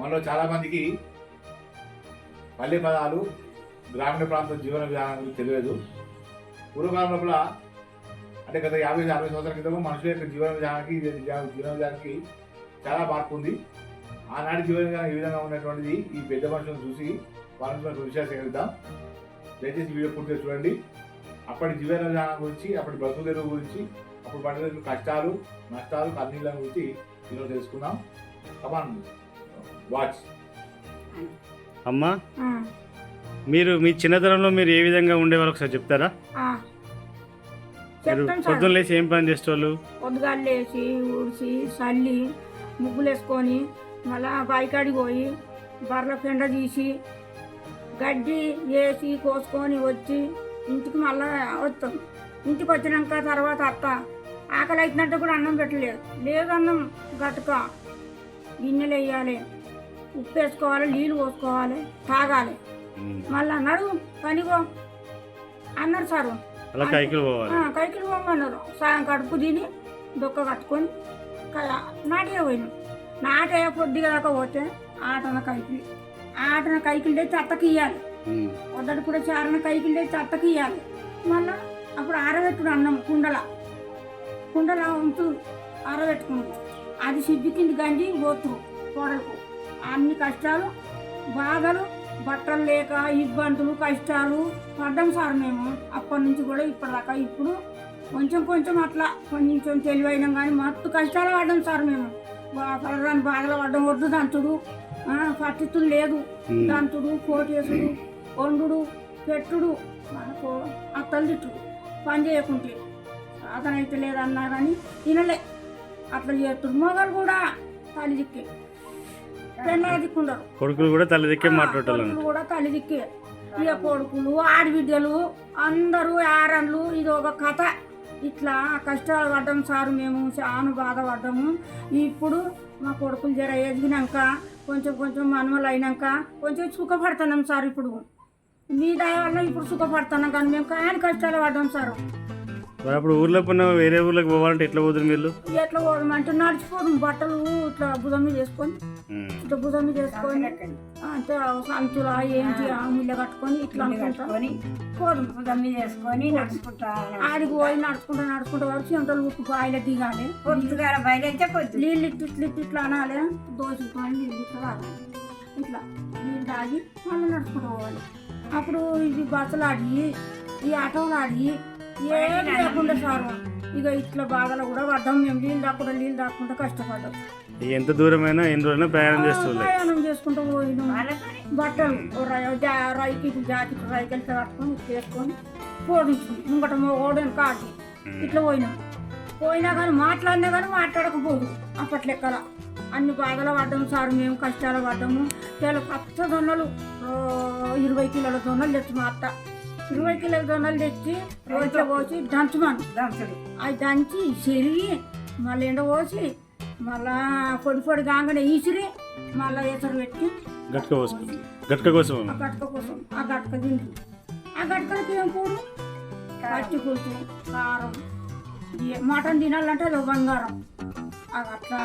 మనలో చాలామందికి పల్లె పదాలు గ్రామీణ ప్రాంత జీవన విధానం గురించి తెలియదు. పూర్వకాలంలో కూడా అంటే గత 50-60 సంవత్సరాల క్రితం మనుషుల యొక్క జీవన విధానానికి చాలా మార్పు ఉంది. ఆనాటి జీవన విధానం ఏ విధంగా ఉన్నటువంటిది ఈ పెద్ద మనుషులను చూసి వాళ్ళ నుంచి విషయాలు సేకరిద్దాం. దయచేసి వీడియో పూర్తిగా చూడండి. అప్పటి జీవన విధానం గురించి, అప్పటి బ్రతుకు తెరువు గురించి, అప్పుడు పడిన కష్టాలు నష్టాలు కన్నీళ్ళ గురించి ఈరోజు తెలుసుకుందాం. కమాన్ వాచ్. అమ్మా, మీరు మీ చిన్నతనంలో మీరు ఏ విధంగా ఉండేవాళ్ళు ఒకసారి చెప్తారా? పొద్దున్న లేచి ఏం పని చేసేవాళ్ళు? పొద్దుగాలు లేచి ఊడ్చి చల్లి ముగ్గులు వేసుకొని మళ్ళా బాయికాడికి పోయి బర్రెల పెండ తీసి గడ్డి వేసి కోసుకొని వచ్చి ఇంటికి మళ్ళా వస్తాం. ఇంటికి వచ్చినాక తర్వాత అత్త ఆకలి అవుతున్నట్టు కూడా అన్నం పెట్టలేదు. లేదు అన్నం గట్టుక గిన్నెలు వేయాలి, ఉప్పు వేసుకోవాలి, నీళ్ళు పోసుకోవాలి, తాగాలి. మళ్ళీ అన్నాడు పనిగో అన్నారు సారు. కైకిలు పోమన్నారు. సాయం కడుపు తిని దొక్క కట్టుకొని నాటే పోయినాం. నాటే పొద్దుగా దాకా పోతే ఆటన కైకిలు తెచ్చి అత్తకి ఇవ్వాలి. పొద్దుటి కూడా చారన కైకిలు తెచ్చి అత్తకి ఇవ్వాలి. మళ్ళీ అప్పుడు ఆరబెట్టుడు అన్నం కుండల వంతు ఆరబెట్టుకున్నాం. అది సిద్ధి కింది గంజి పోతురు కోడలకు. అన్ని కష్టాలు బాధలు, బట్టలు లేక ఇబ్బందులు కష్టాలు పడ్డాం సార్ మేము. అప్పటి నుంచి కూడా ఇప్పటిదాకా. ఇప్పుడు కొంచెం అట్లా కొంచెం తెలివైనాం కానీ మత్తు కష్టాలు పడ్డాం సార్ మేము. పడడానికి బాధలు పడ్డం. వద్దు దంతుడు, పట్టితులు లేదు, దంతుడు, కోటేసుడు, వండుడు, పెట్టుడు, మనకు అత్తలు తిట్టుడు, పని చేయకుంటే సాధన అయితే లేదన్నా కానీ తినలే. అట్లా చేస్తుడు. మొగలు కూడా తల్లి దిక్కే, పెళ్ళ దిక్కుండరు. కొడుకులు కూడా తల్లి దిక్కే మాట్లాడారు. కూడా తల్లి దిక్కే. ఇక కొడుకులు ఆడబిడ్డలు అందరూ ఆరన్లు. ఇది ఒక కథ. ఇట్లా కష్టాలు పడ్డాం సార్ మేము. చాలా బాధపడ్డాము. ఇప్పుడు మా కొడుకులు జర ఎదిగినాక కొంచెం మనమలు అయినాక కొంచెం సుఖపడుతున్నాం సార్. ఇప్పుడు మీ దయ వల్ల ఇప్పుడు సుఖపడుతున్నాం. కానీ మేము కానీ కష్టాలు పడ్డాం సార్. అప్పుడు ఊర్లో పన్న వేరే ఊర్లోకి పోవాలంటే ఎట్లా పోతుంది మీరు? ఎట్లా పోదామంటే నడిచిపోదాం. బట్టలు ఇట్లా భుజం మీద వేసుకొని అంటే సంచులా ఏంటి మిల్ల కట్టుకొని ఇట్లా అనుకుంటాం పోదాం. భుజం మీద వేసుకొని నడుచుకుంటా ఆడికి పోయి నడుచుకుంటా వచ్చి ఎంతలు ఉప్పు బాయిలో దిగాలి. పొద్దుగా బయలుతే నీళ్ళు ఇట్లా అనాలి. దోచుకొని నీళ్ళు ఇట్లా తాగాలి. ఇట్లా నీళ్ళు తాగి మళ్ళీ నడుచుకుంటూ పోవాలి. అప్పుడు ఇది బస్సులు ఆడి ఈ ఆటోలు ఆడి ఏం లేకుండా సార్. ఇక ఇట్లా బాధలు కూడా పడ్డాం మేము. నీళ్ళు దాక్కుండా కష్టపడ్డాం. ఎంత దూరమైనా ఎన్ని రోజులైనా ప్రయాణం చేసుకుంటూ పోయినాం. బట్టలు రైకి జాకెట్ రైకెళ్తే కట్టుకొని చేసుకొని పోడించుకుని ముంగట ఓడని కాకి ఇట్లా పోయినా కానీ మాట్లాడకపోదు. అప్పట్లెక్కల అన్ని బాధలు పడ్డాము సార్ మేము. కష్టాలు పడ్డాము. పచ్చ జొన్నలు 20 కిలోల జొన్నలు తెచ్చి మా అత్త 20 కిలోల జొన్నలు తెచ్చి రోజులో పోసి దంచుడు అవి దంచి చెరిగి మళ్ళీ ఎండ పోసి మళ్ళా పొడి కాగానే ఈసిరి మళ్ళీ ఎసరు పెట్టి గట్క కోసం ఆ గట్క తిండి. ఆ గట్కలకి ఏం కూడు పచ్చి పులుసు కారం. మటన్ తినాలంటే అది బంగారం. అట్లా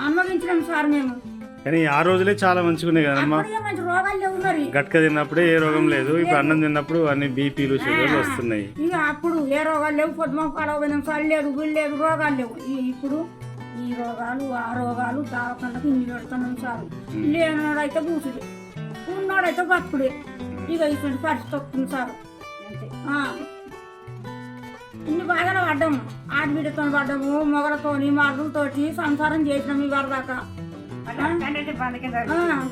అమ్మగించినాం సార్ మేము. కానీ ఆ రోజులే చాలా మంచిగా ఉన్నాయి కదమ్మా. మంచి రోగాలు లేవు మరి. గట్క తిన్నప్పుడే ఏ రోగం లేదు. ఇప్పుడు అన్నం తిన్నప్పుడు అన్ని బీపీలు షుగర్లు వస్తున్నాయి. ఇక అప్పుడు ఏ రోగాలు లేవు. పొద్దుమొక్కలు చల్లేదు గుళ్ళలేదు రోగాలు లేవు. ఇప్పుడు ఈ రోగాలు ఆ రోగాలు దావకండకు ఇన్ని పెడుతున్నాం సార్. లేనివాడైతే కూసుడే, ఉన్నవాడైతే బతుకుడే. ఇక ఇటువంటి పరిస్థితి వస్తుంది సార్. ఇన్ని బాధలు పడ్డాము. ఆడబిడ్డతో పడ్డాము, మొగలతోని మరుగులతోటి సంసారం చేసినాం ఇవాళ దాకా.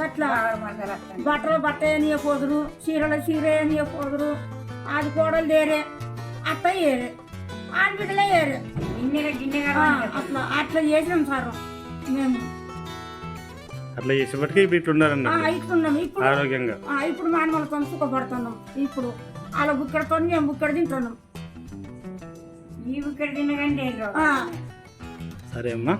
గట్లా బట్టలు బట్టయనియపోదురు, చీర అనియపోదురు. అది కోడలు ఏరే, అత్త ఏరే, ఆడబిడ్డలే ఏరే. అట్లా చేసినాం సార్ మేము. అట్లా చేసేపటికి ఇట్లున్నారండి. ఇట్లున్నాం ఇప్పుడు ఆరోగ్యంగా. ఇప్పుడు మానవులతో సుఖపడుతున్నాం. ఇప్పుడు అలా బుక్కడితో మేము బుక్కడి తింటున్నాం. ఈ బుక్కడి తినకండి. సరే అమ్మా.